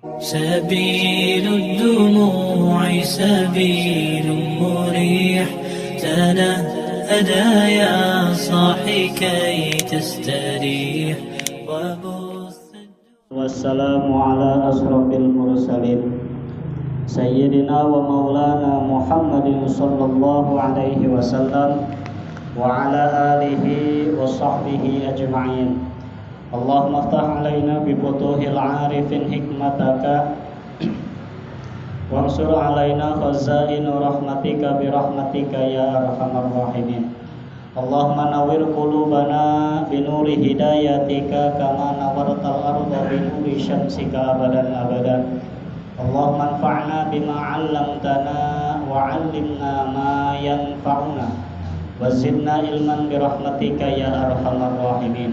سبيل الدموع سبيل مريح تنهدى يا صاحي كي تستريح والسلام على أشرف المرسلين سيدنا ومولانا محمد صلى الله عليه وسلم وعلى آله وصحبه أجمعين. اللهم افتح علينا بفتوح العارفين حكمتك وانصر علينا خزائن رحمتك برحمتك يا أرحم الراحمين. اللهم نور قلوبنا بنور هدايتك كما نورت الأرض بنور شمسك أبدا أبدا. اللهم انفعنا بما علمتنا وعلمنا ما ينفعنا وزدنا علما برحمتك يا أرحم الراحمين.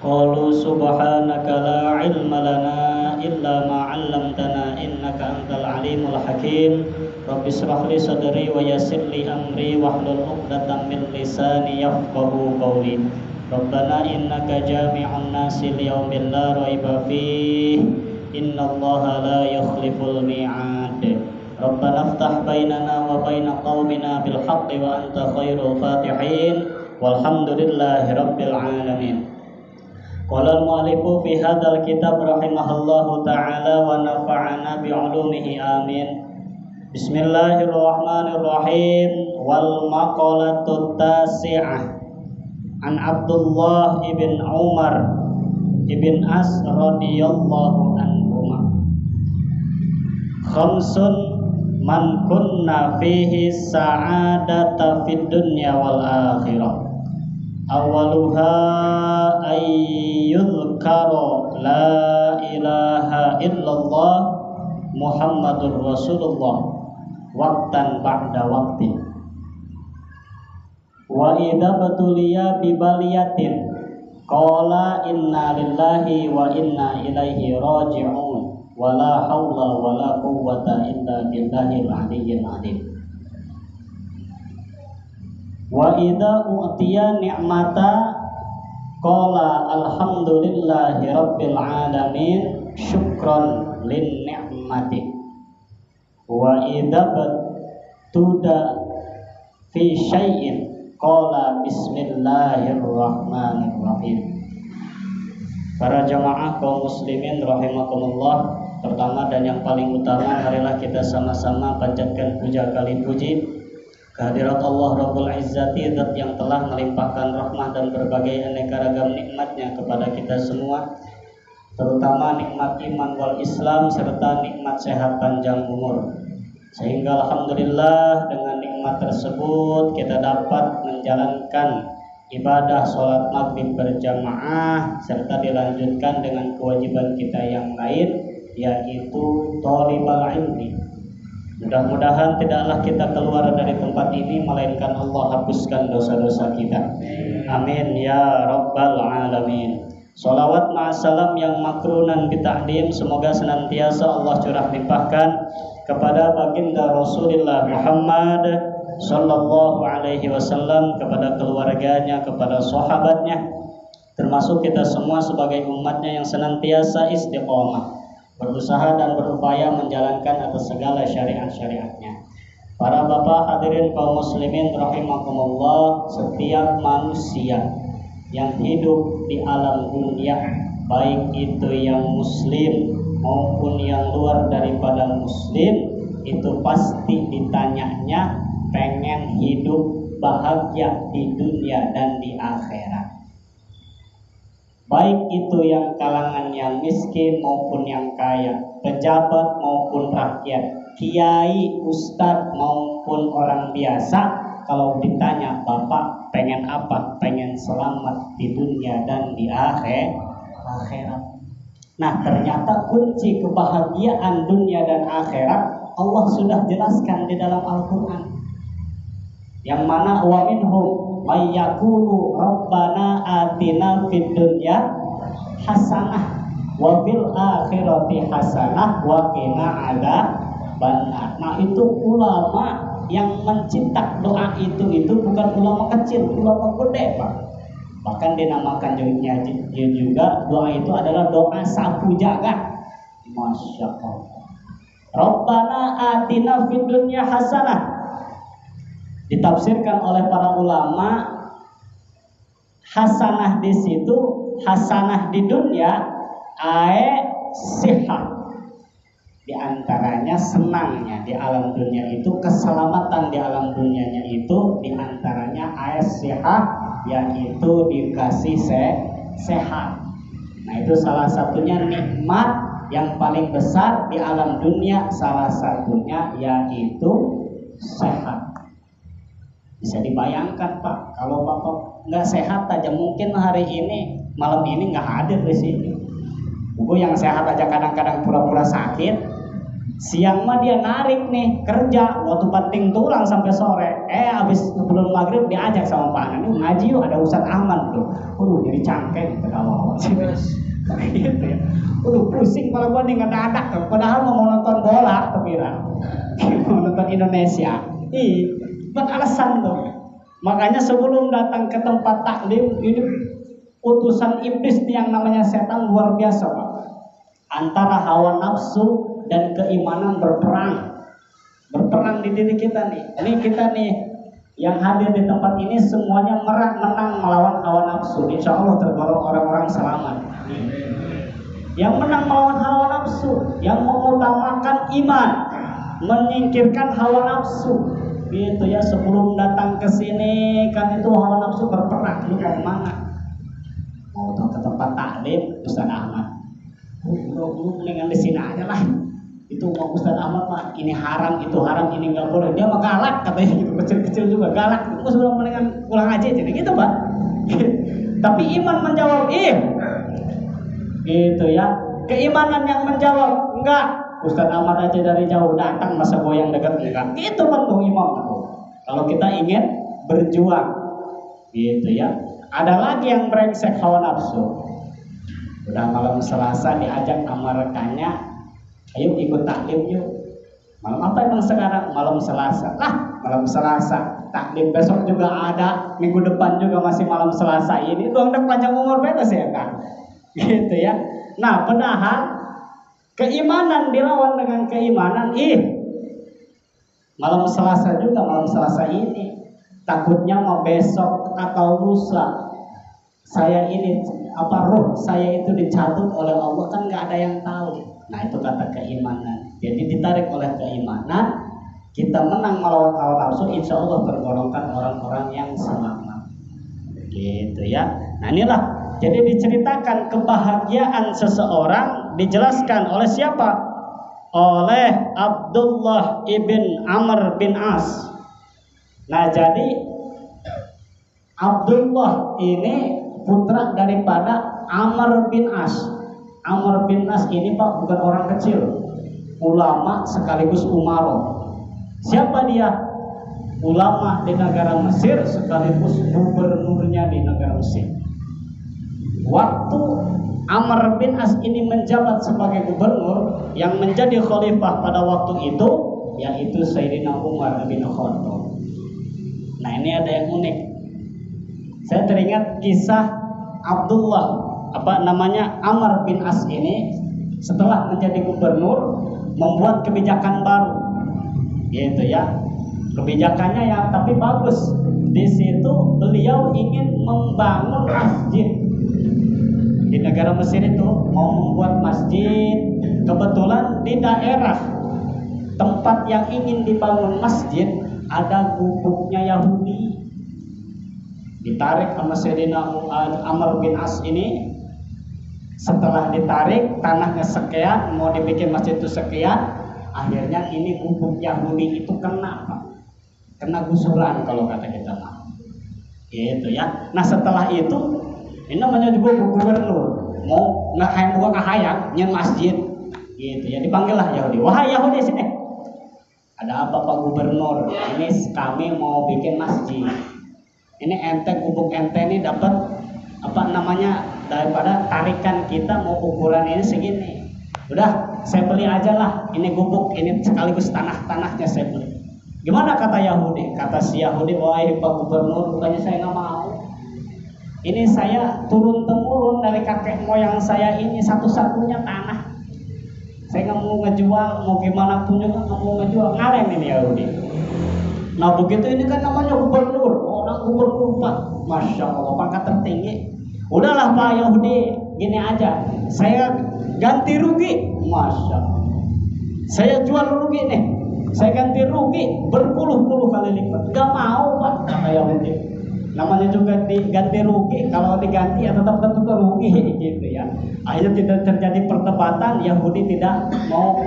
قالوا سبحانك لا علم لنا إلا ما علمتنا إنك أنت العليم الحكيم. رب اشرح لي صدري ويسر لي أمري واحلل عقدة من لساني يفقهوا قولي. ربنا إنك جامع الناس ليوم لا ريب فيه إن الله لا يخلف الميعاد. ربنا افتح بيننا وبين قومنا بالحق وأنت خير الفاتحين والحمد لله رب العالمين. قال المؤلف في هذا الكتاب رحمه الله تعالى ونفعنا بعلومه آمين. بسم الله الرحمن الرحيم. والمقالة التاسعة عن عبد الله بن عمر بن عاص رضي الله عنهما خمس من كنا فيه السعادة في الدنيا والآخرة. أولها أن يذكر لا إله إلا الله محمد رسول الله وقتا بعد وقت. وإذا ابتلي ببلية قال إنا لله وإنا إليه راجعون ولا حول ولا قوة إلا بالله العلي العظيم. Wa idza utiya ni'mata qala alhamdulillahi rabbil alamin syukran lin ni'mati. Wa idza batuda fi syai'in qala bismillahirrahmanirrahim. Para jamaah kaum muslimin rahimakumullah, pertama dan yang paling utama marilah kita sama-sama panjatkan puja kali puji kehadirat Allah Rabbul Izzati, zat yang telah melimpahkan rahmah dan berbagai aneka ragam nikmatnya kepada kita semua, terutama nikmat iman wal Islam serta nikmat sehat panjang umur. Sehingga alhamdulillah dengan nikmat tersebut kita dapat menjalankan ibadah sholat maghrib berjamaah serta dilanjutkan dengan kewajiban kita yang lain, yaitu thalibul ilmi. Mudah-mudahan tidaklah kita keluar dari tempat ini melainkan Allah hapuskan dosa-dosa kita. Amin ya rabbal alamin. Salawat ma'asalam yang makrunan bita'dim semoga senantiasa Allah curah limpahkan kepada baginda Rasulullah Muhammad sallallahu alaihi wasallam, kepada keluarganya, kepada sahabatnya, termasuk kita semua sebagai umatnya yang senantiasa istiqomah berusaha dan berupaya menjalankan atas segala syariat-syariatnya. Para bapak hadirin kaum muslimin rahimakumullah, setiap manusia yang hidup di alam dunia, baik itu yang muslim maupun yang luar daripada muslim, itu pasti ditanyanya pengen hidup bahagia di dunia dan di akhirat. Baik itu yang kalangan yang miskin maupun yang kaya, pejabat maupun rakyat, kiai, ustadz maupun orang biasa, kalau ditanya bapak pengen apa? Pengen selamat di dunia dan di akhirat. Nah, ternyata kunci kebahagiaan dunia dan akhirat Allah sudah jelaskan di dalam Al-Quran, yang mana wa minhum may yaqulu rabbana atina fid dunya hasanah wa fil akhirati hasanah wa qina adzabannar. Nah, itu ulama yang mencetak doa itu bukan ulama kecil, ulama gede, Pak. Bahkan dinamakan juga doa itu adalah doa sapu jagat. Masya Allah. Rabbana atina fid dunya hasanah. Ditafsirkan oleh para ulama, hasanah di situ, hasanah di dunia, sihat. Di antaranya senangnya di alam dunia itu, keselamatan di alam dunianya itu, di antaranya sihat, yaitu dikasih sehat. Nah itu salah satunya nikmat yang paling besar di alam dunia, salah satunya yaitu sehat. Bisa dibayangkan Pak, kalau Bapak nggak sehat aja mungkin hari ini, malam ini nggak hadir di sini. Buku yang sehat aja kadang-kadang pura-pura sakit. Siang mah dia narik nih kerja, waktu penting tulang sampai sore. Habis sebelum maghrib diajak sama Pak Anan, ngaji yuk, ada Ustadz Ahmad tuh. Jadi cangkeng ketawa. Gitu ya. Pusing malah gua nih ngedadak. Padahal mau nonton bola kepira. Mau nonton Indonesia. Buat alasan tuh. Makanya sebelum datang ke tempat taklim, ini utusan iblis yang namanya setan luar biasa Pak. Antara hawa nafsu dan keimanan berperang di diri kita nih. Ini kita nih yang hadir di tempat ini semuanya menang melawan hawa nafsu. Insya Allah tergolong orang-orang selamat. Yang menang melawan hawa nafsu, yang mengutamakan iman, menyingkirkan hawa nafsu. Gitu ya, sebelum datang ke sini kan itu hawa nafsu berperang. Lu mau mana? Mau ke tempat taklim Ustaz Ahmad. Lu mendingan di sini aja lah. Itu mau Ustaz Ahmad Pak, ini haram, itu haram, ini nggak boleh. Dia mah galak katanya gitu, kecil-kecil juga galak. Gue sebelum mendingan pulang aja jadi gitu Pak. Tapi iman menjawab gitu ya. Keimanan yang menjawab enggak. Ustaz Ahmad aja dari jauh datang masa goyang dekat enggak. Itu bentuk imam. Kalau kita ingin berjuang gitu ya. Ada lagi yang brengsek hawa nafsu. Udah malam Selasa diajak sama rekannya, ayo ikut taklim yuk. Malam apa emang sekarang? Malam Selasa. Malam Selasa. Taklim besok juga ada, minggu depan juga masih malam Selasa ini. Doang panjang umur bebas ya kan? Gitu ya. Nah, padahal keimanan dilawan dengan keimanan. Malam Selasa juga, malam Selasa ini. Takutnya mau besok atau lusa saya ini roh saya itu dicabut oleh Allah, kan nggak ada yang tahu. Nah itu kata keimanan. Jadi ditarik oleh keimanan, kita menang melawan hawa nafsu, insya Allah tergolongkan orang-orang yang selamat. Gitu ya. Nah inilah. Jadi diceritakan kebahagiaan seseorang dijelaskan oleh siapa? Oleh Abdullah ibn Amr bin As. Nah jadi Abdullah ini putra daripada Amr bin As. Amr bin As ini Pak bukan orang kecil, ulama sekaligus umaro. Siapa dia? Ulama di negara Mesir sekaligus gubernurnya di negara Mesir. Waktu Amr bin As ini menjabat sebagai gubernur, yang menjadi khalifah pada waktu itu yaitu Sayyidina Umar bin Khattab. Nah ini ada yang unik. Saya teringat kisah Abdullah Amr bin As ini setelah menjadi gubernur membuat kebijakan baru, gitu ya. Kebijakannya yang tapi bagus. Di situ beliau ingin membangun masjid. Di negara Mesir itu mau membuat masjid. Kebetulan di daerah tempat yang ingin dibangun masjid ada gubuknya Yahudi. Ditarik sama Sayyidina Amr bin As ini. Setelah ditarik tanahnya sekian, mau dibikin masjid itu sekian, akhirnya ini gubuk Yahudi itu kena gusuran kalau kata kita mah. Gitu ya. Nah setelah itu ini namanya juga gubernur mau ngahayang nyen masjid gitu ya, dipanggil lah Yahudi. Wahai Yahudi sini, ada apa Pak Gubernur? Ini kami mau bikin masjid. Ini ente gubuk ente ini dapat daripada tarikan kita mau ukuran ini segini. Udah saya beli aja lah ini gubuk ini sekaligus tanahnya saya beli. Gimana kata Yahudi? Kata si Yahudi, wahai Pak Gubernur, bukannya saya nggak mau. Ini saya turun temurun dari kakek moyang saya ini satu-satunya tanah. Saya nggak mau ngejual, mau gimana pun juga nggak mau ngejual. Ngareng ini Yahudi. Nah begitu ini kan namanya gubernur, orang gubernur Pak, masya Allah pangkat tertinggi. Udahlah Pak Yahudi, gini aja, saya ganti rugi, masya Allah. Saya jual rugi nih, saya ganti rugi berpuluh-puluh kali lipat. Gak mau Pak, kata Yahudi. Namanya juga diganti rugi, kalau diganti ya tetap rugi gitu ya. Akhirnya tidak terjadi perdebatan, Yahudi tidak mau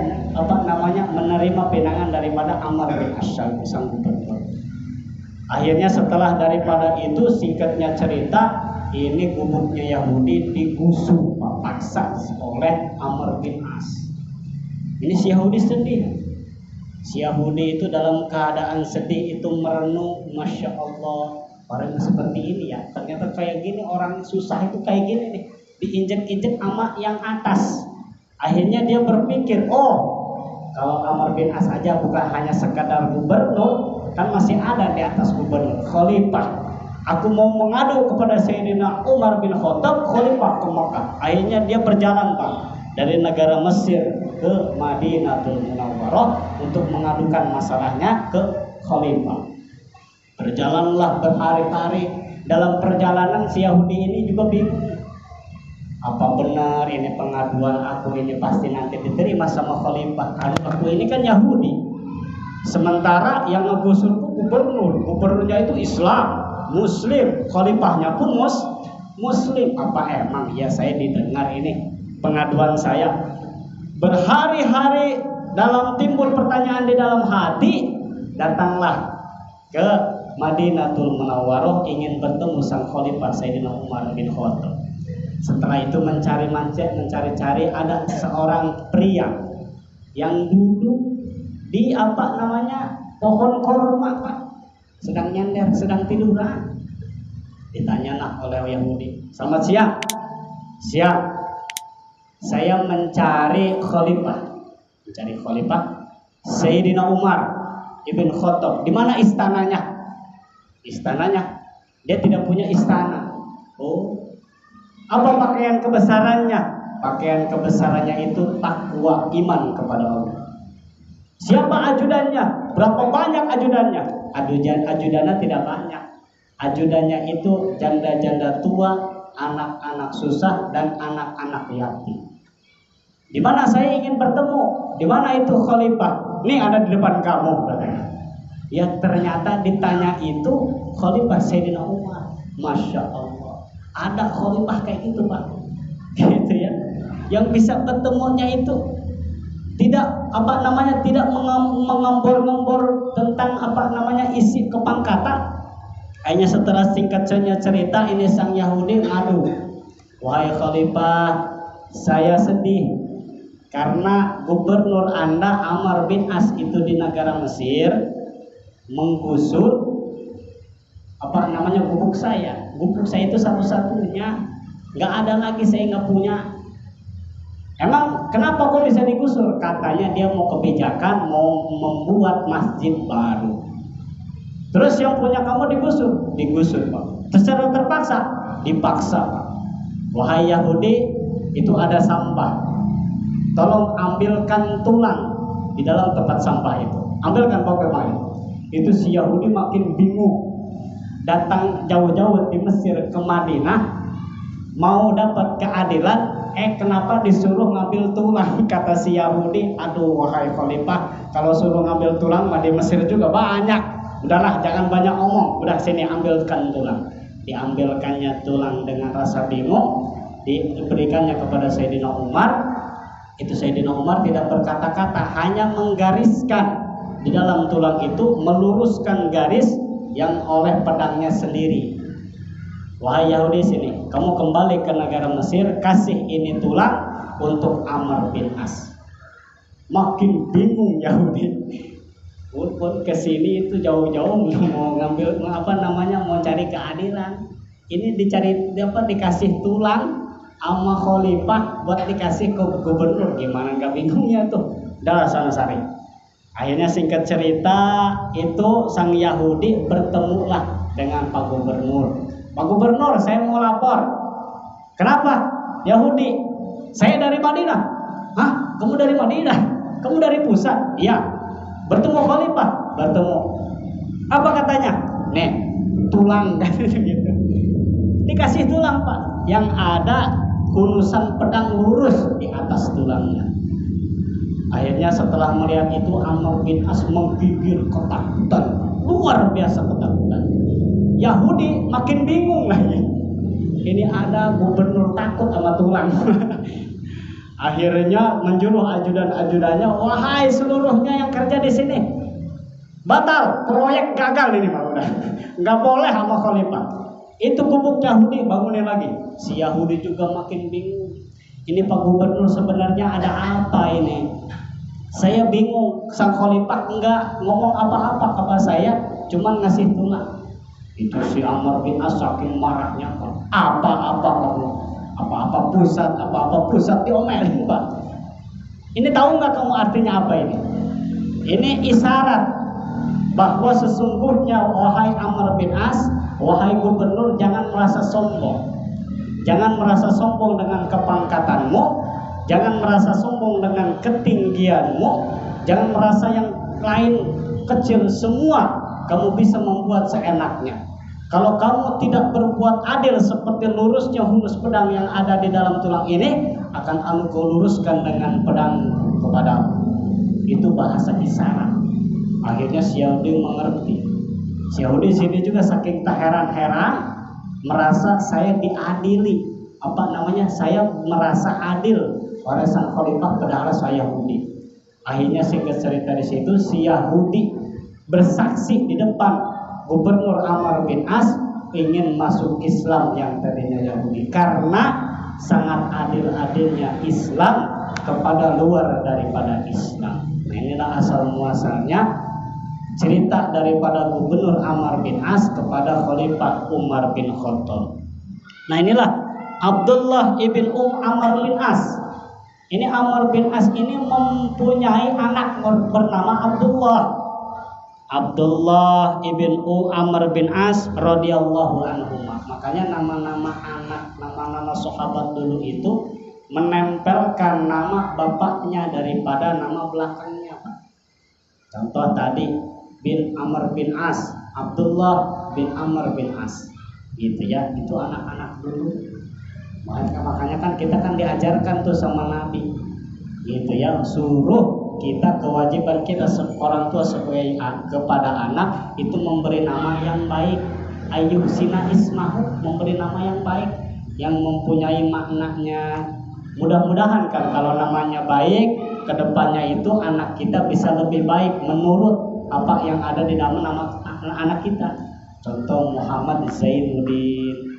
menerima pinangan daripada Amr bin As sang gubernur. Akhirnya setelah daripada itu, singkatnya cerita, ini gubuknya Yahudi digusur paksa oleh Amr bin As. Ini si Yahudi sedih. Si Yahudi itu dalam keadaan sedih itu merenung, masya Allah. Orang seperti ini ya, ternyata kayak gini orang susah itu kayak gini nih, diinjek-injek sama yang atas. Akhirnya dia berpikir, oh kalau Amr bin As aja bukan hanya sekadar gubernur, kan masih ada di atas gubernur, khalifah. Aku mau mengadu kepada Sayyidina Umar bin Khattab, khalifah ke Makkah. Akhirnya dia berjalan Pak dari negara Mesir ke Madinatul Munawwarah untuk mengadukan masalahnya ke khalifah. Berjalanlah berhari-hari. Dalam perjalanan si Yahudi ini juga bingung. Apa benar ini pengaduan aku ini pasti nanti diterima sama khalifah? Aku ini kan Yahudi. Sementara yang ngegusur gubernur. Gubernurnya itu Islam, Muslim. Khalifahnya pun Muslim. Apa emang ya saya didengar ini pengaduan saya? Berhari-hari dalam timbul pertanyaan di dalam hati, datanglah ke Madinatul Munawwarah ingin bertemu sang khalifah Sayyidina Umar bin Khattab. Setelah itu mencari-cari ada seorang pria yang duduk di pohon korma Pak, sedang nyender, sedang tiduran. Ditanya oleh Yahudi, selamat siang. Siang. Saya mencari khalifah Sayyidina Umar ibn Khattab. Di mana istananya? Istananya, dia tidak punya istana. Oh, apa pakaian kebesarannya? Pakaian kebesarannya itu takwa, iman kepada Allah. Siapa ajudannya? Berapa banyak ajudannya? Ajudannya tidak banyak. Ajudannya itu janda-janda tua, anak-anak susah, dan anak-anak yatim. Di mana saya ingin bertemu? Di mana itu khalifah? Ini ada di depan kamu, katanya. Ya ternyata ditanya itu khalifah Sayyidina Umar. Masya Allah, ada khalifah kayak gitu Pak, gitu ya, yang bisa bertemunya itu tidak tidak mengembor-ngembor tentang isi kepangkatan. Hanya setelah singkatnya cerita ini sang Yahudi ngadu, wahai khalifah, saya sedih karena gubernur Anda Amr bin As itu di negara Mesir menggusur gubuk saya. Gubuk saya itu satu-satunya, nggak ada lagi, saya nggak punya. Emang kenapa kok bisa digusur? Katanya dia mau kebijakan, mau membuat masjid baru. Terus yang punya kamu digusur Pak. Secara terpaksa, dipaksa Pak. Wahai Yahudi, itu ada sampah. Tolong ambilkan tulang di dalam tempat sampah itu. Ambilkan bagaimana? Itu si Yahudi makin bingung. Datang jauh-jauh di Mesir ke Madinah, mau dapat keadilan, kenapa disuruh ngambil tulang? Kata si Yahudi, aduh wahai khalifah, kalau suruh ngambil tulang di Mesir juga banyak. Udahlah jangan banyak omong, udah sini ambilkan tulang. Diambilkannya tulang dengan rasa bingung, diberikannya kepada Sayyidina Umar. Itu Sayyidina Umar tidak berkata-kata, hanya menggariskan di dalam tulang itu, meluruskan garis yang oleh pedangnya sendiri. Wahai Yahudi, sini, kamu kembali ke negara Mesir, kasih ini tulang untuk Amr bin As. Makin bingung Yahudi. Pun kesini itu jauh-jauh mau ngambil mau cari keadilan. Ini dikasih tulang sama khalifah buat dikasih ke gubernur, gimana nggak bingungnya tuh? Udah sana sari. Akhirnya singkat cerita itu sang Yahudi bertemulah dengan Pak Gubernur. Pak Gubernur, saya mau lapor. Kenapa? Yahudi, saya dari Madinah. Hah? kamu dari Madinah, kamu dari pusat. Iya. Bertemu khalifah, bertemu. Apa katanya? Nih, tulang gitu. Dikasih tulang, Pak. Yang ada kunusan pedang lurus di atas tulangnya. Akhirnya setelah melihat itu Amr bin As menggigil ketakutan, luar biasa ketakutan. Yahudi makin bingung lagi. Ini ada gubernur takut sama tulang. Akhirnya menjuluh ajudan-ajudannya, wahai seluruhnya yang kerja di sini, batal, proyek gagal ini Pak udah. Nggak boleh sama khalifah. Itu gubuk Yahudi bangunin lagi. Si Yahudi juga makin bingung. Ini Pak Gubernur sebenarnya ada apa ini? Saya bingung, sang khalifah enggak ngomong apa-apa kepada saya, cuma ngasih tulang. Itu si Amr bin As saking marahnya, Pak. Apa-apa kamu? Apa-apa pusat diomelin, Pak. Ini tahu nggak kamu artinya apa ini? Ini isyarat bahwa sesungguhnya wahai Amr bin As, wahai gubernur, jangan merasa sombong. Jangan merasa sombong dengan kepangkatanmu, jangan merasa sombong dengan ketinggianmu, jangan merasa yang lain kecil, semua kamu bisa membuat seenaknya. Kalau kamu tidak berbuat adil seperti lurusnya hulus pedang yang ada di dalam tulang ini, akan aku luruskan dengan pedang kepadamu. Itu bahasa isyarat. Akhirnya si Yahudi mengerti. Si Yahudi sini juga saking tak heran-heran, merasa saya diadili, saya merasa adil oleh sang khalifah padahal saya Yahudi. Akhirnya singkat cerita di situ si Yahudi bersaksi di depan Gubernur Amr bin As ingin masuk Islam yang tadinya Yahudi karena sangat adil-adilnya Islam kepada luar daripada Islam. Nah, inilah asal muasalnya cerita daripada Gubernur Amr bin As kepada Khalifah Umar bin Khattab. Nah, inilah Abdullah ibn Amr bin As. Ini Amr bin As ini mempunyai anak bernama Abdullah ibn Amr bin As radhiyallahu anhu. Makanya nama-nama anak, nama-nama sahabat dulu itu menempelkan nama bapaknya daripada nama belakangnya, Pak. Contoh tadi bin Amr bin As, Abdullah bin Amr bin As, gitu ya. Itu anak-anak dulu. Makanya kan kita kan diajarkan tuh sama Nabi, gitu ya. Suruh kita, kewajiban kita orang tua sebagai kepada anak itu memberi nama yang baik. Ayyuhsina ismahu, memberi nama yang baik yang mempunyai maknanya. Mudah-mudahan kan kalau namanya baik, kedepannya itu anak kita bisa lebih baik menurut apa yang ada di dalam nama anak kita. Contoh Muhammad Zainuddin.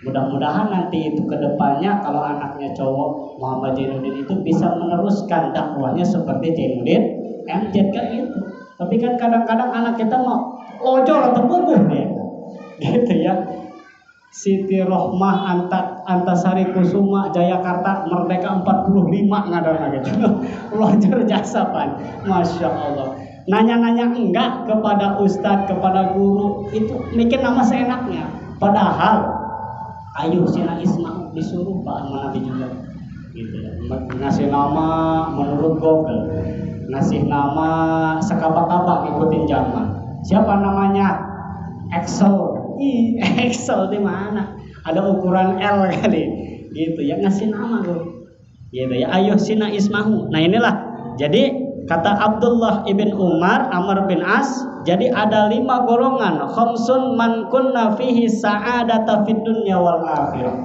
Mudah-mudahan nanti itu kedepannya kalau anaknya cowok Muhammad Zainuddin itu bisa meneruskan dakwahnya seperti Zainuddin MZ kan itu. Tapi kan kadang-kadang anak kita mau ojol atau bubuh deh, gitu ya. Siti Rohmah Antasari Kusuma Jayakarta Merdeka 45 ngadarna gitu. Luar jasa pan, masya Allah. Nanya-nanya enggak kepada ustadz, kepada guru, itu mikir nama seenaknya. Padahal Ayyuhsina ismahu disuruh Pak Nabi juga, gitu ya. Ngasih nama menurut Google, ngasih nama sekapa-kapa ikutin zaman. Siapa namanya? Excel. Excel di mana? Ada ukuran L kali, gitu ya. Ngasih nama tuh, gitu ya. Ayyuhsina ismahu. Nah inilah. Jadi kata Abdullah ibn Amr bin As, jadi ada 5 golongan. Khamsun man kunna fihi sa'adata fid dunya wal akhirah.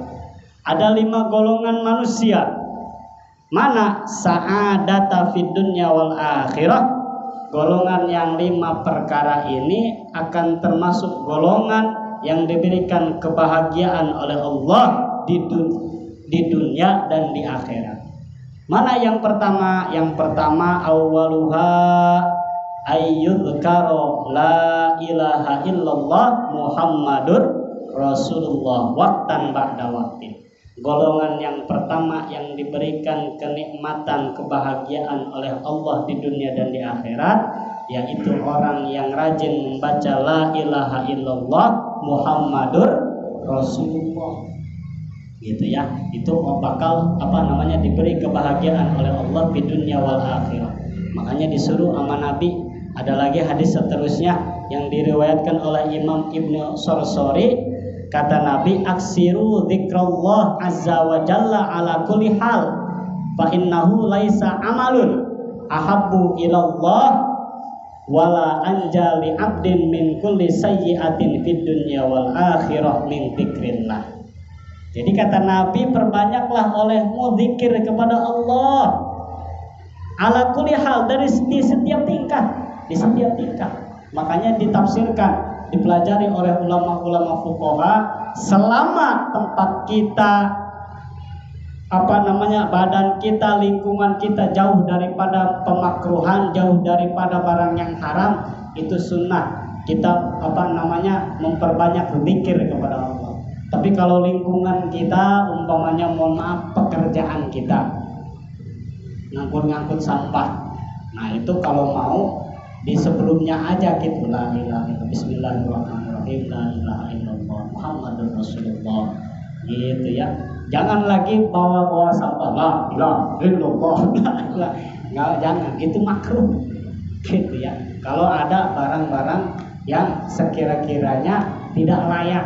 Ada 5 golongan manusia. Mana sa'adata fid dunya wal akhirah? Golongan yang 5 perkara ini akan termasuk golongan yang diberikan kebahagiaan oleh Allah di dunia dan di akhirat. Mana yang pertama? Yang pertama awwaluha ayyudhkara la ilaha illallah Muhammadur Rasulullah waqtan ba'da waqtin. Golongan yang pertama yang diberikan kenikmatan kebahagiaan oleh Allah di dunia dan di akhirat, yaitu orang yang rajin membaca la ilaha illallah Muhammadur Rasulullah. gitu ya. Itu bakal diberi kebahagiaan oleh Allah di dunia wal akhirah. Makanya disuruh sama Nabi. Ada lagi hadis seterusnya yang diriwayatkan oleh Imam Ibnu Sorsori, kata Nabi, aksiru dzikrullah azza wa jalla ala kulli hal fa innahu laisa amalun ahabbu ilallah wala anjali abdin min kulli sayyi'atin fid dunya wal akhirah min dzikrillah. Jadi kata Nabi, perbanyaklah olehmu zikir kepada Allah ala kulli hal, di setiap tingkah, di setiap tingkah. Makanya ditafsirkan, dipelajari oleh ulama-ulama fuqaha, selama tempat kita badan kita, lingkungan kita jauh daripada pemakruhan, jauh daripada barang yang haram, itu sunnah kita memperbanyak zikir kepada Allah. Tapi kalau lingkungan kita umpamanya, mohon maaf, pekerjaan kita ngangkut sampah, nah itu kalau mau di sebelumnya aja gitu, la ilaha illallah, bismillahirrahmanirrahim, la ilaha illallah Muhammadur Rasulullah, gitu ya. Jangan lagi bawa sampah, la ilaha illallah, nggak, jangan, itu makruh, gitu ya. Kalau ada barang-barang yang sekira-kiranya tidak layak.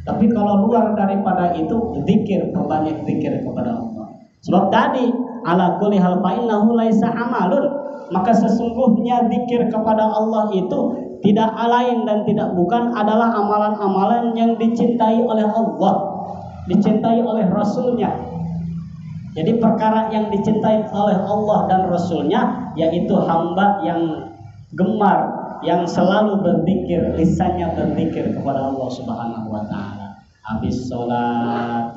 Tapi kalau luar daripada itu, zikir, perbanyak zikir kepada Allah. Sebab tadi ala kulli hal fa innahu laisa amalun, maka sesungguhnya zikir kepada Allah itu tidak lain dan tidak bukan adalah amalan-amalan yang dicintai oleh Allah, dicintai oleh Rasulnya. Jadi perkara yang dicintai oleh Allah dan Rasulnya, yaitu hamba yang gemar, yang selalu berzikir, lisannya berzikir kepada Allah Subhanahu wa taala. Habis sholat,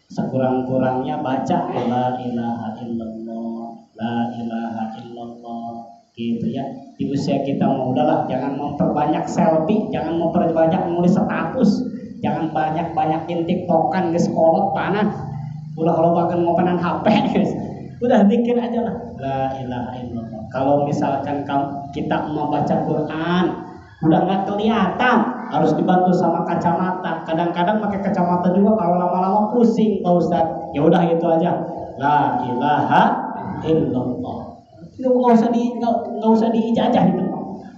sekurang-kurangnya baca la ilaha illallah, la ilaha illallah, gitu ya. Di usia kita mau udahlah, jangan memperbanyak selfie, jangan memperbanyak nulis status, jangan banyak-banyakin tiktokan ke sekolah panas, udah kalau bahkan ngopenan HP guys. Udah zikir aja lah, la ilaha illallah. Kalau misalkan kita mau baca Quran udah nggak kelihatan, harus dibantu sama kacamata. Kadang-kadang pakai kacamata juga kalau lama-lama pusing Pak Ustadz. Ya udah itu aja, la ilaha illallah. Nggak usah diijajah itu.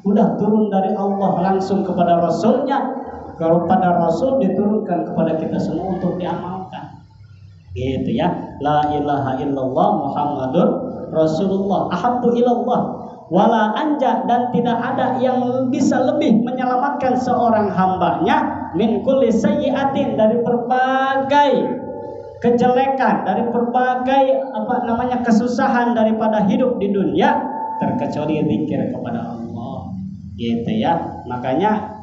Udah turun dari Allah langsung kepada Rasulnya. Kalau pada Rasul diturunkan kepada kita semua untuk diamalkan. Gitu ya. La ilaha illallah Muhammadur Rasulullah ahabbu ilallah wala anja, dan tidak ada yang bisa lebih menyelamatkan seorang hambanya min kulli sayyi'atin, dari berbagai kejelekan, dari berbagai kesusahan daripada hidup di dunia, terkecuali zikir kepada Allah. Gitu ya. Makanya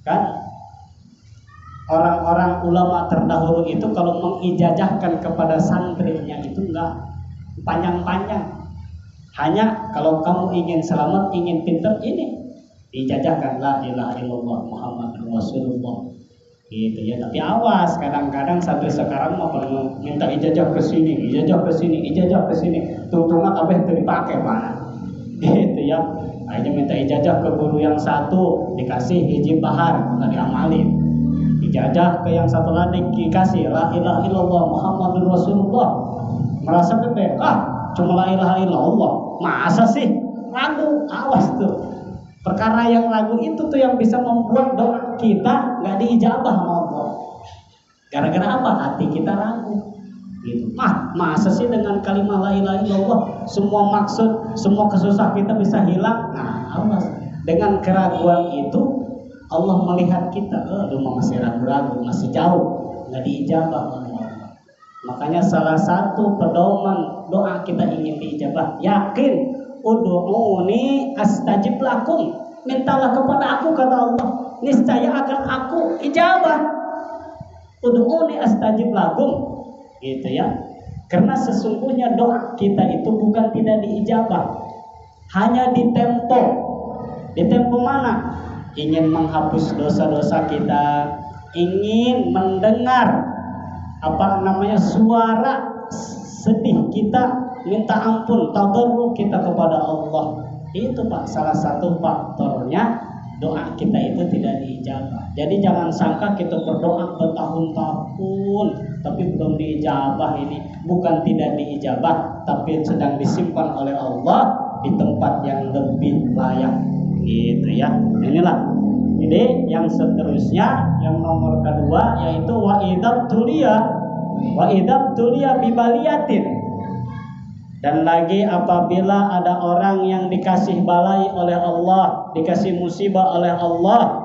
kan orang-orang ulama terdahulu itu kalau mengijazahkan kepada santrinya itu enggak panjang-panjang. Hanya kalau kamu ingin selamat, ingin pintar, ini dijajahkan la ilaha illallah Muhammadur Rasulullah, gitu ya. Tapi awas, kadang-kadang santri sekarang mau minta ijazah ke sini, ijazah ke sini, ijazah ke sini, tuntungan kabeh teu dipake mana, gitu ya. Akhirnya minta ijazah ke guru yang satu dikasih hiji bahar nggak diamalin, ijazah ke yang satu lagi dikasih la ilaha illallah Muhammadur Rasulullah, merasa gede, cuma la ilaha illallah, masa sih? Ragu, awas tuh. Perkara yang ragu itu tuh yang bisa membuat doa kita nggak diijabah sama Allah. Gara-gara apa? Hati kita ragu. Gitu. Masa sih dengan kalimat la ilaha illallah semua maksud, semua kesusahan kita bisa hilang? Nah, awas. Dengan keraguan itu Allah melihat kita, masih ragu-ragu, masih jauh, nggak diijabah sama Allah. Makanya salah satu pedoman doa kita ingin diijabah, yakin, ud'uuni astajib lakum, mintalah kepada aku, kata Allah, niscaya akan aku ijabah. Ud'uuni astajib lakum, gitu ya. Karena sesungguhnya doa kita itu bukan tidak diijabah, hanya ditempo. Ditempo mana? Ingin menghapus dosa-dosa kita, ingin mendengar suara sedih kita, minta ampun, tadarruk kita kepada Allah. Itu Pak, salah satu faktornya doa kita itu tidak diijabah. Jadi jangan sangka kita berdoa bertahun-tahun tapi belum diijabah, ini bukan tidak diijabah, tapi sedang disimpan oleh Allah di tempat yang lebih layak, gitu ya. Inilah. Jadi yang seterusnya, yang nomor kedua yaitu wa idzab tuliya bibaliyatin. Dan lagi apabila ada orang yang dikasih balai oleh Allah, dikasih musibah oleh Allah,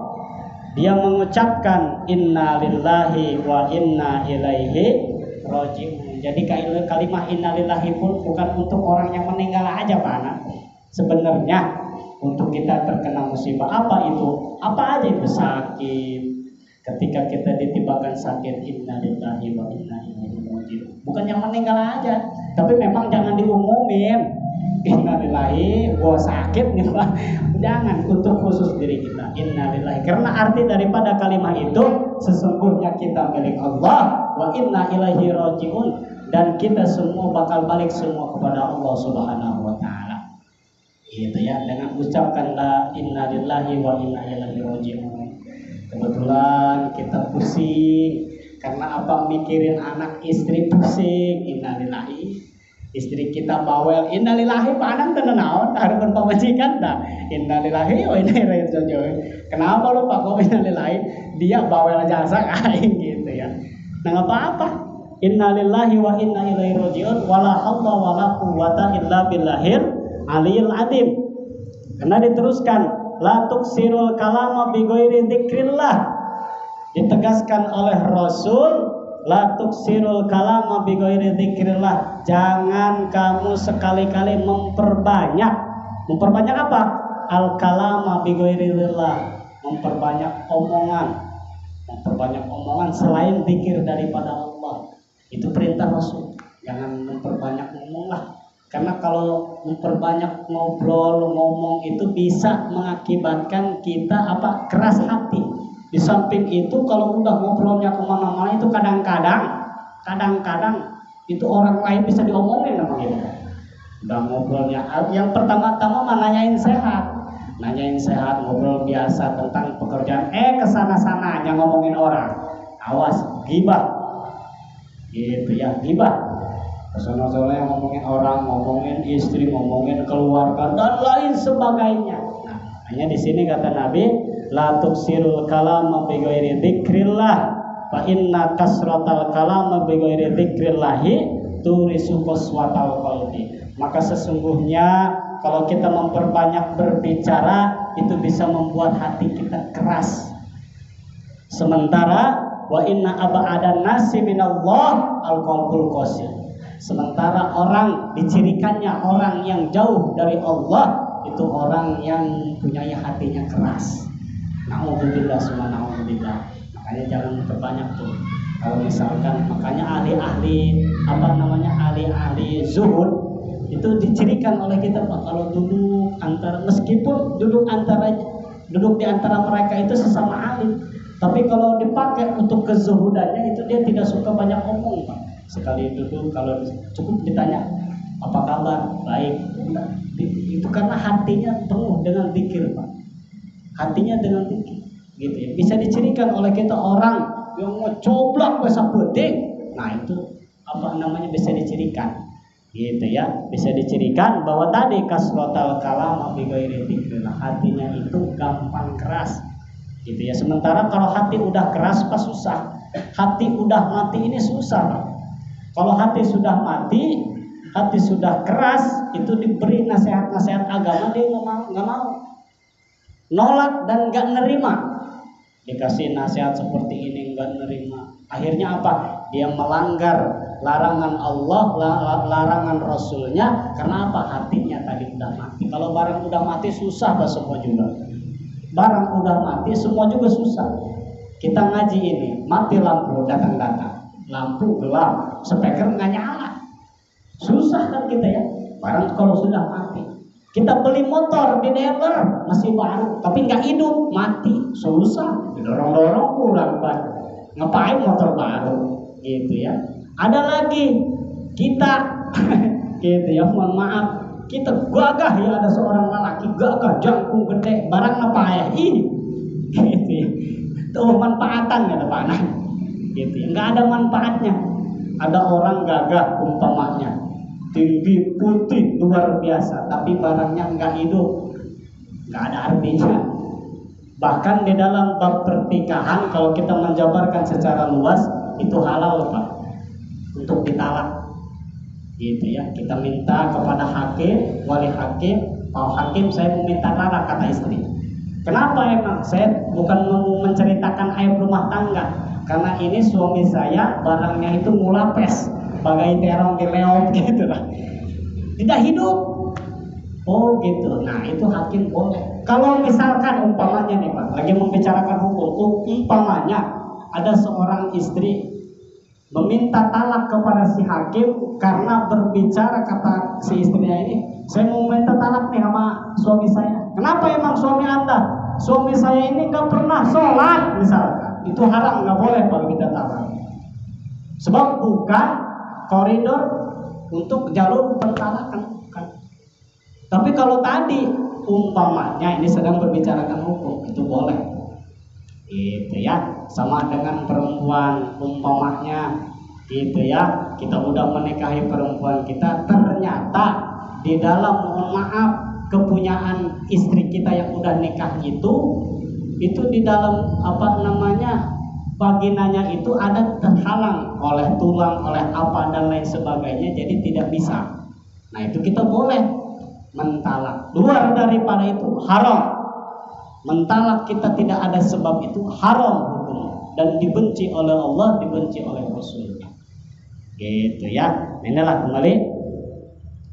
dia mengucapkan inna lillahi wa inna ilaihi raji'un. Jadi kalimat inna lillahi pun bukan untuk orang yang meninggal aja Pak Anak. Sebenarnya untuk kita terkena musibah apa itu? Apa aja itu? Sakit. Ketika kita ditibakan sakit, inna lillahi wa inna ilaihi raji'un. Bukan yang meninggal aja, tapi memang jangan diumumin. Inna lillahi, gua sakit nih Pak. Jangan, untuk khusus diri kita. Inna lillahi. Karena arti daripada kalimat itu sesungguhnya kita milik Allah, wa inna ilaihi raji'un, dan kita semua bakal balik semua kepada Allah Subhanahu wa taala. Gitu ya, dengan ucapkan la inna lillahi wa inna ilaihi raji'un. Kebetulan kita pusing karena apa, mikirin anak istri pusing, innalillahi. Istri kita bawel, innalillahi panang dan naon hareupeun pamajikan dah. Innalillahi wa inna ilaihi raji'un. Kenapa lu Pak kok innalillahi? Dia bawel jasa aing gitu ya. Nah enggak apa-apa. Innalillahi wa inna ilaihi raji'un wala haula wala quwwata illa billahil aliyil azim. Karena diteruskan la tuksirul kalama bi ghairi dzikrillah. Ditegaskan oleh Rasul, la tuksirul kalama bi ghairi dzikrillah. Jangan kamu sekali-kali memperbanyak apa? Al kalama bi ghairi dzikrillah. Memperbanyak omongan selain zikir daripada Allah. Itu perintah Rasul. Jangan memperbanyak ngomong lah. Karena kalau memperbanyak ngomong itu bisa mengakibatkan kita keras hati. Di samping itu kalau udah ngobrolnya kemana-mana itu kadang-kadang itu orang lain bisa diomongin sama kita. Udah ngobrolnya, yang pertama-tama nanyain sehat, ngobrol biasa tentang pekerjaan, kesana-sana hanya ngomongin orang. Awas, ghibah, gitu ya, ghibah. Soalnya ngomongin orang, ngomongin istri, ngomongin keluarga dan lain sebagainya. Nah, hanya di sini kata Nabi, la tuksirul kalama bi ghairi dzikrillah fa inna kasratal kalama bi ghairi dzikrillahi turisu qaswatal qalbi. Maka sesungguhnya kalau kita memperbanyak berbicara itu bisa membuat hati kita keras. Sementara wa inna aba'adan nasi minallah al-qalbul qasir. Sementara orang dicirikannya orang yang jauh dari Allah itu orang yang punya hatinya keras. Na'udzubillah summa na'udzubillah. Makanya jangan terbanyak tuh. Kalau misalkan makanya ahli-ahli zuhud itu dicirikan oleh kita Pak, kalau duduk meskipun duduk di antara mereka itu sesama alim, tapi kalau dipakai untuk kezuhudannya itu dia tidak suka banyak omong Pak. Sekali duduk kalau cukup ditanya apa kabar, baik, itu karena hatinya penuh dengan zikir Pak. Hatinya dengan zikir, gitu ya. Bisa dicirikan oleh kita orang yang ngecoblak bahasa penting. Nah itu bisa dicirikan, gitu ya. Bisa dicirikan bahwa tadi kasrotal kalam bi ghairi dzikrillah, hatinya itu gampang keras, gitu ya. Sementara kalau hati udah keras Pak susah. Hati udah mati ini susah Pak. Kalau hati sudah mati, hati sudah keras, itu diberi nasihat-nasihat agama dia nggak mau, nolak dan nggak nerima. Dikasih nasihat seperti ini nggak nerima. Akhirnya apa? Dia melanggar larangan Allah, larangan Rasulnya. Karena apa? Hatinya tadi udah mati. Kalau barang udah mati susah Pak, semua juga. Barang udah mati semua juga susah. Kita ngaji ini, mati lampu datang-datang. Lampu gelap, speaker nggak nyala, susah kan kita ya. Barang kalau sudah mati, kita beli motor di dealer masih baru, tapi nggak hidup, mati, susah, didorong-dorong pulang Pak. Ngapain motor baru, gitu ya. Ada lagi kita, gitu ya, mohon maaf, Kita gagah ya, ada seorang lelaki gagah jangkung gede barang apa ya ini gitu ya. Tuh manfaatan ya depannya gitu ya. Nggak ada manfaatnya. Ada orang gagah umpamanya tinggi putih luar biasa tapi barangnya nggak hidup, nggak ada artinya. Bahkan di dalam bab pernikahan kalau kita menjabarkan secara luas itu halal Pak untuk ditalak gitu ya. Kita minta kepada hakim, wali hakim, Pak Hakim saya meminta talak kata istri. Kenapa emang? Saya bukan menceritakan aib rumah tangga, karena ini suami saya barangnya itu mulapes bagai terong dileop gitu lah, tidak hidup. Oh gitu. Nah itu hakim boleh. Kalau misalkan umpamanya nih Pak, lagi membicarakan hukum, umpamanya ada seorang istri meminta talak kepada si hakim karena berbicara kata si istrinya ini, saya mau minta talak nih sama suami saya. Kenapa emang suami Anda? Suami saya ini nggak pernah sholat misalkan. Itu haram, nggak boleh Pak minta talak. Sebab bukan koridor untuk jalur pertalakan. Tapi kalau tadi umpamanya ini sedang berbicarakan hukum, itu boleh. Gitu ya. Sama dengan perempuan umpamanya gitu ya. Kita udah menikahi perempuan kita, ternyata di dalam, mohon maaf, kepunyaan istri kita yang udah nikah itu di dalam vaginanya itu ada terhalang oleh tulang, oleh apa dan lain sebagainya, jadi tidak bisa. Nah itu kita boleh mentalak. Luar daripada itu haram. Mentalak kita tidak ada sebab itu haram hukumnya dan dibenci oleh Allah, dibenci oleh Rasulnya. Gitu ya. Inilah kembali.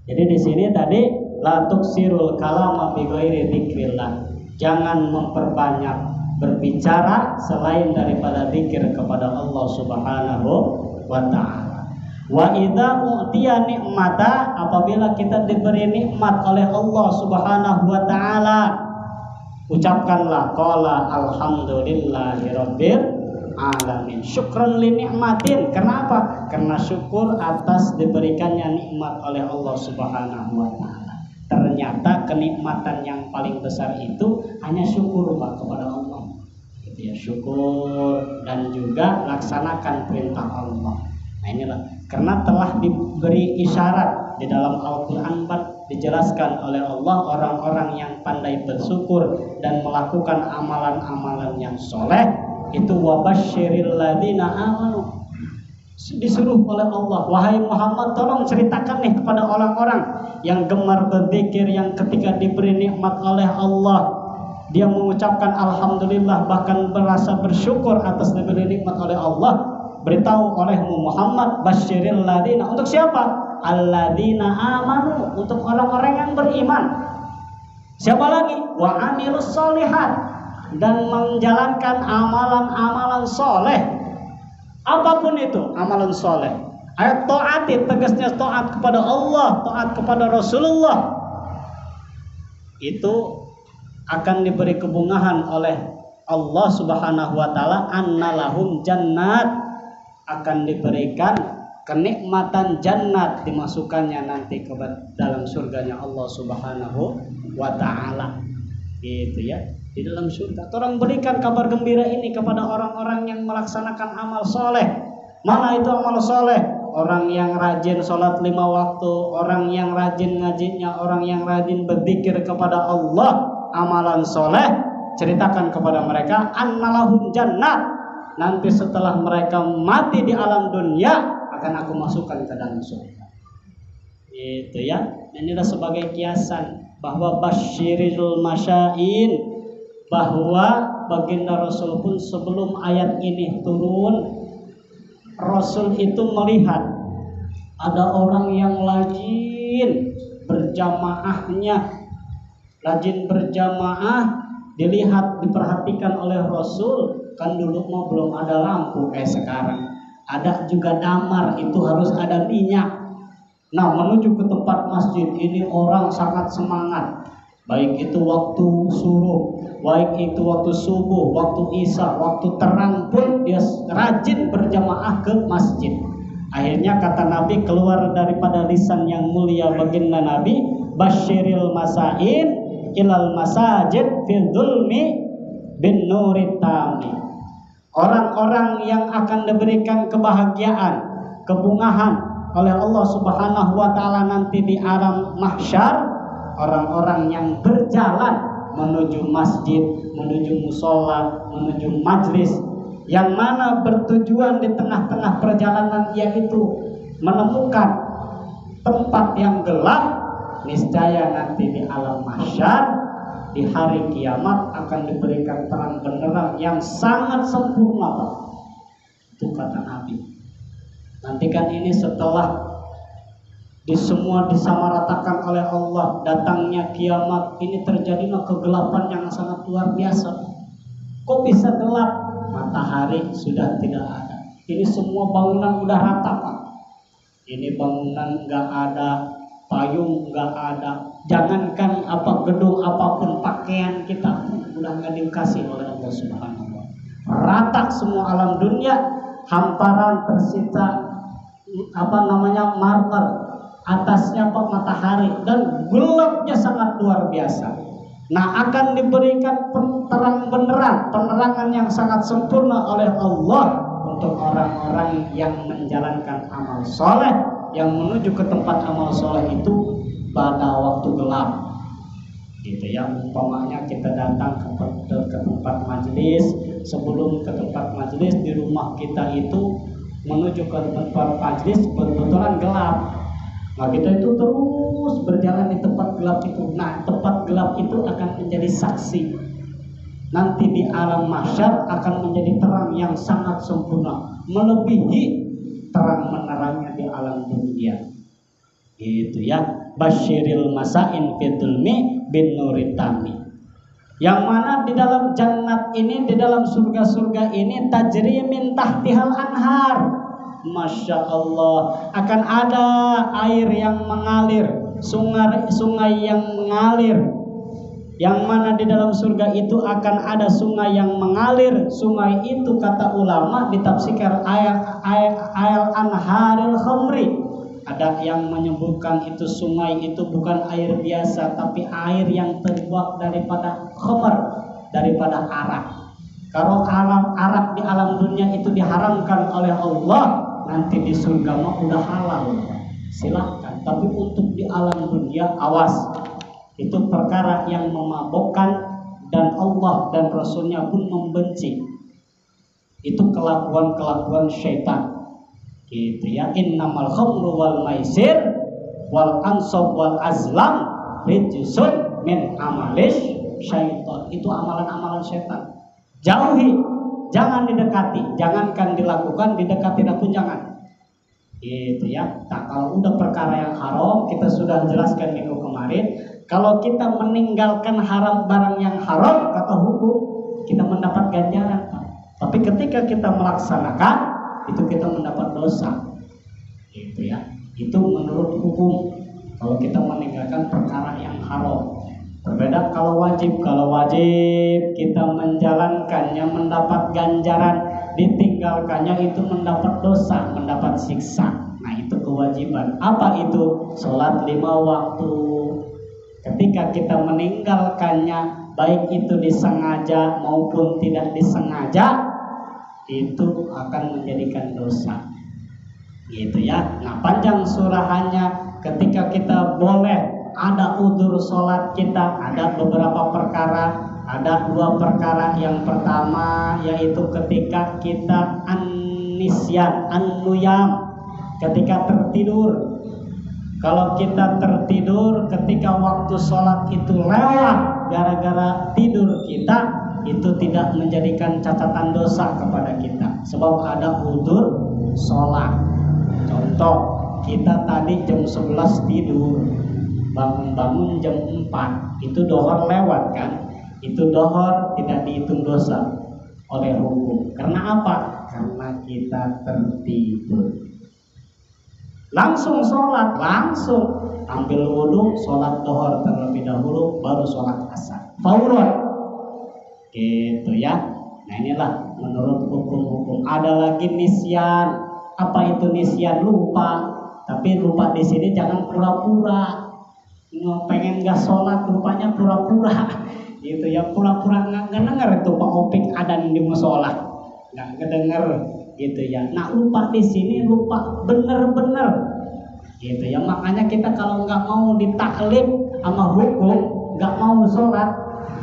Jadi di sini tadi la tuksirul kalama bi ghairi dzikrillah. Jangan memperbanyak berbicara selain daripada zikir kepada Allah Subhanahu wa taala. Wa idza utiya nikmata, apabila kita diberi nikmat oleh Allah Subhanahu wa taala, ucapkanlah qala alhamdulillahirabbil alamin. Syukran li nikmatin. Kenapa? Karena syukur atas diberikannya nikmat oleh Allah Subhanahu wa taala. Ternyata kenikmatan yang paling besar itu hanya syukur Pak kepada Allah. Gitu ya, syukur dan juga laksanakan perintah Allah. Nah inilah, karena telah diberi isyarat di dalam Al-Qur'an dijelaskan oleh Allah orang-orang yang pandai bersyukur dan melakukan amalan-amalan yang soleh itu wabasyiril ladzina amanu. Disuruh oleh Allah, wahai Muhammad tolong ceritakan nih kepada orang-orang yang gemar berzikir, yang ketika diberi nikmat oleh Allah dia mengucapkan alhamdulillah, bahkan merasa bersyukur atas diberi nikmat oleh Allah. Beritahu olehmu Muhammad, basyiril ladzina, untuk siapa? Alladzina amanu, untuk orang-orang yang beriman. Siapa lagi? Wa amilus sholihat, dan menjalankan amalan-amalan soleh. Apapun itu amalan soleh. Ayat taati, tegasnya taat kepada Allah, taat kepada Rasulullah, itu akan diberi kebungahan oleh Allah Subhanahu wa taala. Annalahum jannat, akan diberikan kenikmatan jannat, dimasukkannya nanti ke dalam surganya Allah Subhanahu wa taala. Gitu ya. Di dalam surga. Tolong berikan kabar gembira ini kepada orang-orang yang melaksanakan amal soleh. Mana itu amal soleh? Orang yang rajin sholat 5 waktu, orang yang rajin ngajinya, orang yang rajin berzikir kepada Allah, amalan soleh. Ceritakan kepada mereka, annalahum jannat, nanti setelah mereka mati di alam dunia akan aku masukkan ke dalam surga. Itu ya. Inilah sebagai kiasan bahwa basyiril masyain, bahwa baginda Rasul pun sebelum ayat ini turun, Rasul itu melihat ada orang yang rajin berjamaahnya, rajin berjamaah, dilihat, diperhatikan oleh Rasul. Kan dulu mau belum ada lampu kayak sekarang, ada juga damar, itu harus ada minyak. Nah menuju ke tempat masjid ini orang sangat semangat, baik itu waktu suruh, baik itu waktu subuh, waktu isya, waktu terang pun dia rajin berjamaah ke masjid. Akhirnya kata Nabi keluar daripada lisan yang mulia baginda Nabi, basyiril masain ilal masajid fil dzulmi bin nurit tami. Orang-orang yang akan diberikan kebahagiaan, kebungahan oleh Allah Subhanahu wa taala nanti di alam mahsyar, orang-orang yang berjalan menuju masjid, menuju musola, menuju majlis, yang mana bertujuan di tengah-tengah perjalanan yaitu menemukan tempat yang gelap, niscaya nanti di alam mahsyar di hari kiamat akan diberikan terang benderang yang sangat sempurna, Pak. Itu kata Nabi. Nanti kan ini setelah di semua disamaratakan oleh Allah, datangnya kiamat, ini terjadilah kegelapan yang sangat luar biasa. Kok bisa gelap? Matahari sudah tidak ada. Ini semua bangunan udah rata, Pak. Ini bangunan nggak ada, payung nggak ada. Jangankan apa gedung apapun, pakaian kita udah nggak dikasih oleh Allah Subhanahu wa taala. Rata semua alam dunia, hamparan tersisa marmer, atasnya matahari, dan gelapnya sangat luar biasa. Nah, akan diberikan terang benderang, penerangan yang sangat sempurna oleh Allah untuk orang-orang yang menjalankan amal soleh, yang menuju ke tempat amal soleh itu pada waktu gelap, gitu ya. Umpamanya kita datang ke tempat majelis, sebelum ke tempat majelis di rumah kita itu menuju ke tempat majelis kebetulan gelap. Nah, kita itu terus berjalan di tempat gelap itu. Nah, tempat gelap itu akan menjadi saksi. Nanti di alam mahsyar akan menjadi terang yang sangat sempurna, melebihi terang menerangnya di alam dunia. Itu ya, basyiril masain fidulmi bin nuritami. Yang mana di dalam jannat ini, di dalam surga-surga ini, tajri min tahtihal anhar. Masya Allah, akan ada air yang mengalir, sungai yang mengalir. Yang mana di dalam surga itu akan ada sungai yang mengalir. Sungai itu kata ulama ditafsirkan air anharil khamri. Ada yang menyebutkan itu sungai itu bukan air biasa, tapi air yang terbuat daripada khamr, daripada arak. Kalau arak di alam dunia itu diharamkan oleh Allah, nanti di surga mah udah halal, silahkan. Tapi untuk di alam dunia, awas, itu perkara yang memabokkan dan Allah dan Rasulnya pun membenci. Itu kelakuan syaitan, gitu ya. Innamal khamru wal maisir wal ansab wal azlam rijsun min amalis syaitan. Itu amalan-amalan syaitan. Jauhi, jangan didekati, jangankan dilakukan, didekati pun jangan. Gitu ya. Nah, kalau udah perkara yang haram, kita sudah jelaskan minggu kemarin, kalau kita meninggalkan haram barang yang haram, kata hukum, kita mendapat ganjaran. Tapi ketika kita melaksanakan, itu kita mendapat dosa. Gitu ya. Itu menurut hukum. Kalau kita meninggalkan perkara yang haram. Berbeda kalau wajib kita menjalankannya mendapat ganjaran, ditinggalkannya itu mendapat dosa, mendapat siksa. Nah, itu kewajiban. Apa itu? Sholat 5 waktu. Ketika kita meninggalkannya, baik itu disengaja maupun tidak disengaja, itu akan menjadikan dosa. Gitu ya. Nah, panjang surahannya, ketika kita boleh ada udzur sholat kita, ada beberapa perkara, ada 2 perkara. Yang pertama yaitu ketika kita an-nisyan, an-nuyam, ketika tertidur. Kalau kita tertidur ketika waktu sholat itu lewat gara-gara tidur kita, itu tidak menjadikan catatan dosa kepada kita, sebab ada udzur sholat. Contoh, kita tadi jam 11 tidur, bangun jam 4, itu dohor lewat kan? Itu dohor tidak dihitung dosa oleh hukum. Karena apa? Karena kita tertidur. Langsung sholat, langsung ambil wudhu, sholat dohor terlebih dahulu, baru sholat asar. Fauron, gitu ya. Nah, inilah menurut hukum-hukum. Ada lagi nisyan. Apa itu nisyan? Lupa. Tapi lupa di sini jangan pura-pura. pengen gak sholat rupanya pura-pura gitu ya, pura-pura nggak denger itu Pak Opik adan di musola, nggak kedenger gitu ya. Nah lupa di sini, lupa bener-bener gitu ya. Makanya kita kalau nggak mau ditaklif sama hukum, nggak mau sholat,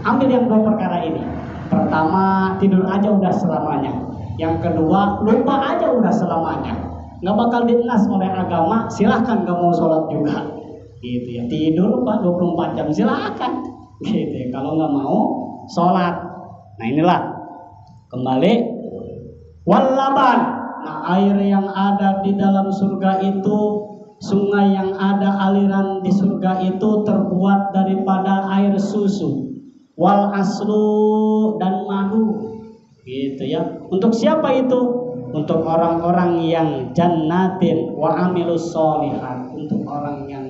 ambil yang dua perkara ini. Pertama, tidur aja udah selamanya. Yang kedua, lupa aja udah selamanya. Nggak bakal dinas oleh agama, silahkan nggak mau sholat juga gitu ya. Tidur Pak 24 jam silahkan gitu ya, kalau nggak mau sholat. Nah inilah kembali walaban. Nah air yang ada di dalam surga itu, sungai yang ada aliran di surga itu terbuat daripada air susu, wal aslu dan madu gitu ya. Untuk siapa itu? Untuk orang-orang yang jannatin wa amilus sholihat, untuk orang yang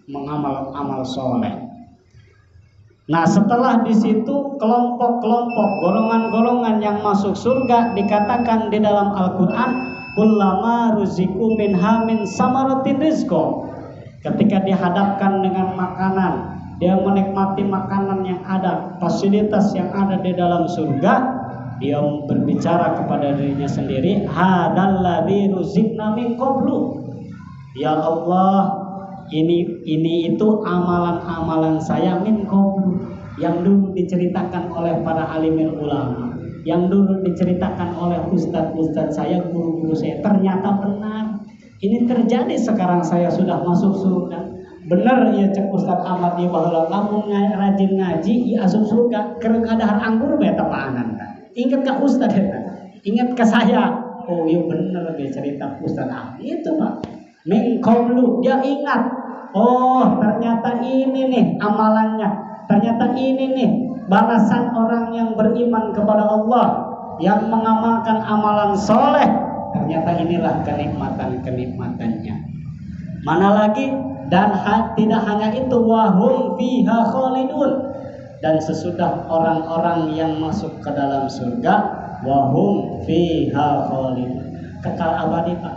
mengamal amal soleh. Nah setelah di situ kelompok-kelompok, golongan-golongan yang masuk surga dikatakan di dalam Al-Quran, kullama ruziku minha min samaratin rizqo. Ketika dihadapkan dengan makanan, dia menikmati makanan yang ada, fasilitas yang ada di dalam surga, dia berbicara kepada dirinya sendiri, hadalladzi ruzikna min qablu. Ya Allah, ini itu amalan-amalan saya min qablu, yang dulu diceritakan oleh para alimul ulama, yang dulu diceritakan oleh ustadz-ustadz saya, guru-guru saya, ternyata benar. Ini terjadi sekarang saya sudah masuk surga. Benar ya cek Ustadz Ahmad di bahwa lamun rajin ngaji ya asup surga, keur ngadahar anggur beta paanan. Ingat ke Ustadz ya, ingat ke saya. Oh iya benar dia cerita Ustadz Ahmad itu Pak. Min qablu, dia ingat. Oh ternyata ini nih amalannya, ternyata ini nih balasan orang yang beriman kepada Allah, yang mengamalkan amalan soleh. Ternyata inilah kenikmatan-kenikmatannya. Mana lagi? Dan tidak hanya itu, wahum fiha khalidun. Dan sesudah orang-orang yang masuk ke dalam surga, wahum fiha khalidun, kekal abadi Pak.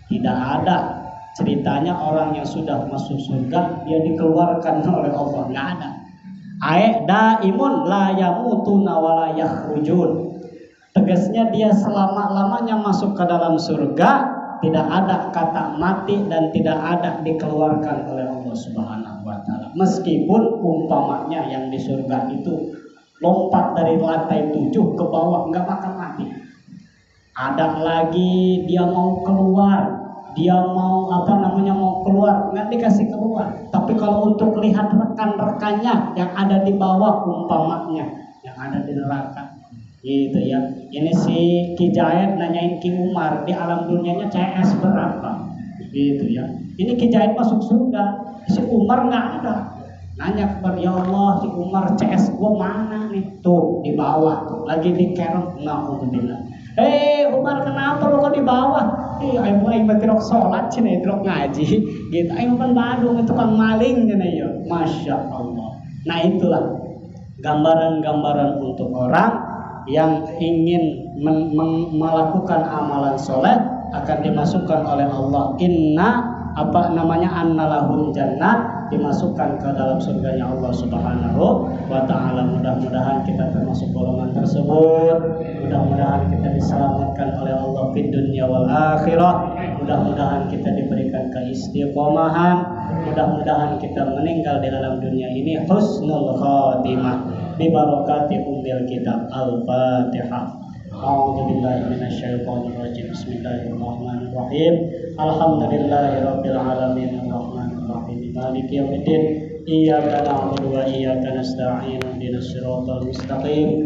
Tidak ada ceritanya orang yang sudah masuk surga dia dikeluarkan oleh Allah, nggak ada. Daimun la yamutuna wa la yakhrujun. Tegasnya dia selama-lamanya masuk ke dalam surga, tidak ada kata mati dan tidak ada dikeluarkan oleh Allah Subhanahu wa taala. Meskipun umpamanya yang di surga itu lompat dari lantai 7 ke bawah nggak bakal mati. Ada lagi dia mau keluar, dia mau mau keluar nggak dikasih keluar. Tapi kalau untuk lihat rekan-rekannya yang ada di bawah umpamanya yang ada di neraka gitu ya. Ini si Ki Jaid nanyain Ki Umar di alam dunianya CS berapa gitu ya. Ini Ki Jaid masuk surga, si Umar nggak ada. Nanya kepada ya Allah, si Umar CS gua mana nih? Tuh di bawah tuh, lagi di kerong. Alhamdulillah. Umar kenapa lu kok di bawah? Ayo mulai bertirok sholat cina tirok ngaji gitu. Ayo pan Badung itu kan maling cina ya. Masya Allah. Nah itulah gambaran-gambaran untuk orang yang ingin melakukan amalan soleh akan dimasukkan oleh Allah. Annalahum jannah, dimasukkan ke dalam surganya Allah Subhanahu wa ta'ala. Mudah-mudahan kita termasuk golongan tersebut. Mudah-mudahan kita diselamatkan oleh Allah di dunia wal akhirah. Mudah-mudahan kita diberikan keistiqomahan. Mudah-mudahan kita meninggal di dalam dunia ini husnul khatimah bi barakati ummil kitab. Al-Fatihah. A'udzu billahi minasyaitonir rajim. Bismillahirrahmanirrahim. Alhamdulillahirabbil alamin arrahmanir rahim maliki yaumiddin. Iyyaka na'budu wa iyyaka nasta'in ihdinas siratal mustaqim.